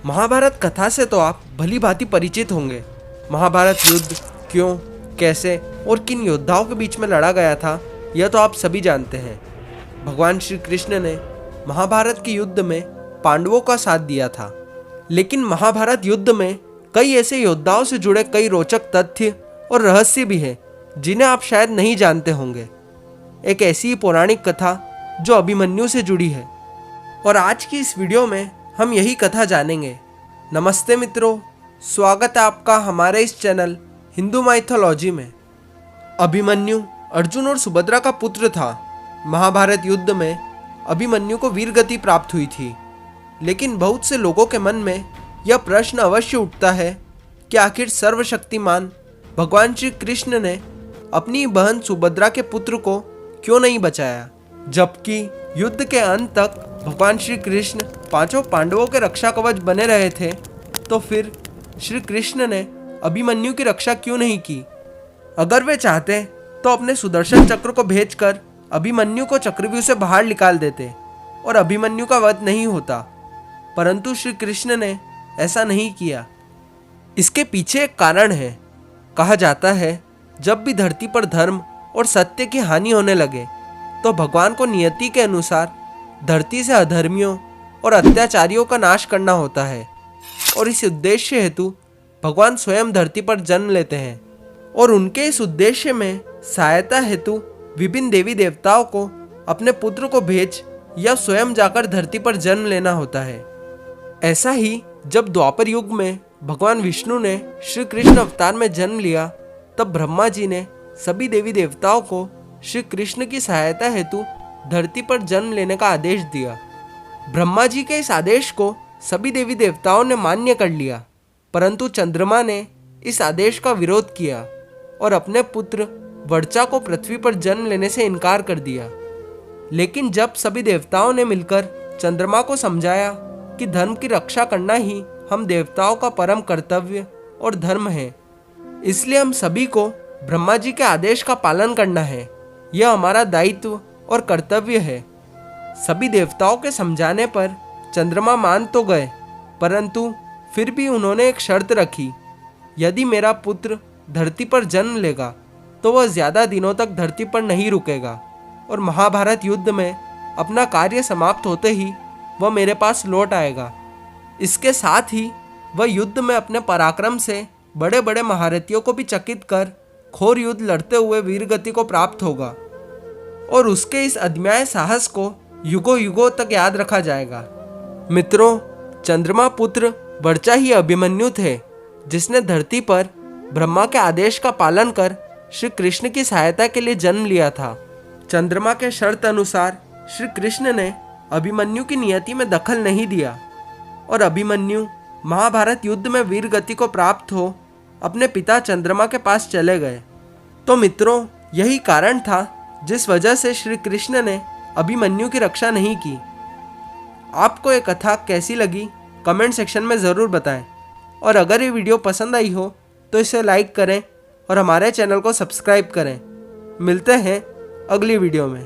महाभारत कथा से तो आप भली भांति परिचित होंगे। महाभारत युद्ध क्यों, कैसे और किन योद्धाओं के बीच में लड़ा गया था, यह तो आप सभी जानते हैं। भगवान श्री कृष्ण ने महाभारत के युद्ध में पांडवों का साथ दिया था, लेकिन महाभारत युद्ध में कई ऐसे योद्धाओं से जुड़े कई रोचक तथ्य और रहस्य भी हैं जिन्हें आप शायद नहीं जानते होंगे। एक ऐसी ही पौराणिक कथा जो अभिमन्यु से जुड़ी है, और आज की इस वीडियो में हम यही कथा जानेंगे। नमस्ते मित्रों, स्वागत है आपका हमारे इस चैनल हिंदू माइथोलॉजी में। अभिमन्यु अर्जुन और सुभद्रा का पुत्र था। महाभारत युद्ध में अभिमन्यु को वीरगति प्राप्त हुई थी, लेकिन बहुत से लोगों के मन में यह प्रश्न अवश्य उठता है कि आखिर सर्वशक्तिमान भगवान श्री कृष्ण ने अपनी बहन सुभद्रा के पुत्र को क्यों नहीं बचाया, जबकि युद्ध के अंत तक भगवान श्री कृष्ण पांचों पांडवों के रक्षा कवच बने रहे थे। तो फिर श्री कृष्ण ने अभिमन्यु की रक्षा क्यों नहीं की? अगर वे चाहते तो अपने सुदर्शन चक्र को भेजकर अभिमन्यु को चक्रव्यूह से बाहर निकाल देते और अभिमन्यु का वध नहीं होता, परंतु श्री कृष्ण ने ऐसा नहीं किया। इसके पीछे एक कारण है। कहा जाता है, जब भी धरती पर धर्म और सत्य की हानि होने लगे तो भगवान को नियति के अनुसार धरती से अधर्मियों और अत्याचारियों का नाश करना होता है, और इस उद्देश्य हेतु भगवान स्वयं धरती पर जन्म लेते हैं, और उनके इस उद्देश्य में सहायता हेतु विभिन्न देवी देवताओं को अपने पुत्र को भेज या स्वयं जाकर धरती पर जन्म लेना होता है। ऐसा ही जब द्वापर युग में भगवान विष्णु ने श्री कृष्ण अवतार में जन्म लिया, तब ब्रह्मा जी ने सभी देवी देवताओं को श्री कृष्ण की सहायता हेतु धरती पर जन्म लेने का आदेश दिया। ब्रह्मा जी के इस आदेश को सभी देवी देवताओं ने मान्य कर लिया, परंतु चंद्रमा ने इस आदेश का विरोध किया और अपने पुत्र वर्चा को पृथ्वी पर जन्म लेने से इनकार कर दिया। लेकिन जब सभी देवताओं ने मिलकर चंद्रमा को समझाया कि धर्म की रक्षा करना ही हम देवताओं का परम कर्तव्य और धर्म है, इसलिए हम सभी को ब्रह्मा जी के आदेश का पालन करना है, यह हमारा दायित्व और कर्तव्य है। सभी देवताओं के समझाने पर चंद्रमा मान तो गए, परंतु फिर भी उन्होंने एक शर्त रखी। यदि मेरा पुत्र धरती पर जन्म लेगा तो वह ज्यादा दिनों तक धरती पर नहीं रुकेगा, और महाभारत युद्ध में अपना कार्य समाप्त होते ही वह मेरे पास लौट आएगा। इसके साथ ही वह युद्ध में अपने पराक्रम से बड़े बड़े महारथियों को भी चकित कर घोर युद्ध लड़ते हुए वीरगति को प्राप्त होगा, और उसके इस अदम्य साहस को युगों युगों तक याद रखा जाएगा। मित्रों, चंद्रमा पुत्र वर्चा ही अभिमन्यु थे, जिसने धरती पर ब्रह्मा के आदेश का पालन कर श्री कृष्ण की सहायता के लिए जन्म लिया था। चंद्रमा के शर्त अनुसार श्री कृष्ण ने अभिमन्यु की नियति में दखल नहीं दिया, और अभिमन्यु महाभारत युद्ध में वीरगति को प्राप्त हो अपने पिता चंद्रमा के पास चले गए। तो मित्रों, यही कारण था जिस वजह से श्री कृष्ण ने अभिमन्यु की रक्षा नहीं की। आपको ये कथा कैसी लगी कमेंट सेक्शन में ज़रूर बताएं, और अगर ये वीडियो पसंद आई हो तो इसे लाइक करें और हमारे चैनल को सब्सक्राइब करें। मिलते हैं अगली वीडियो में।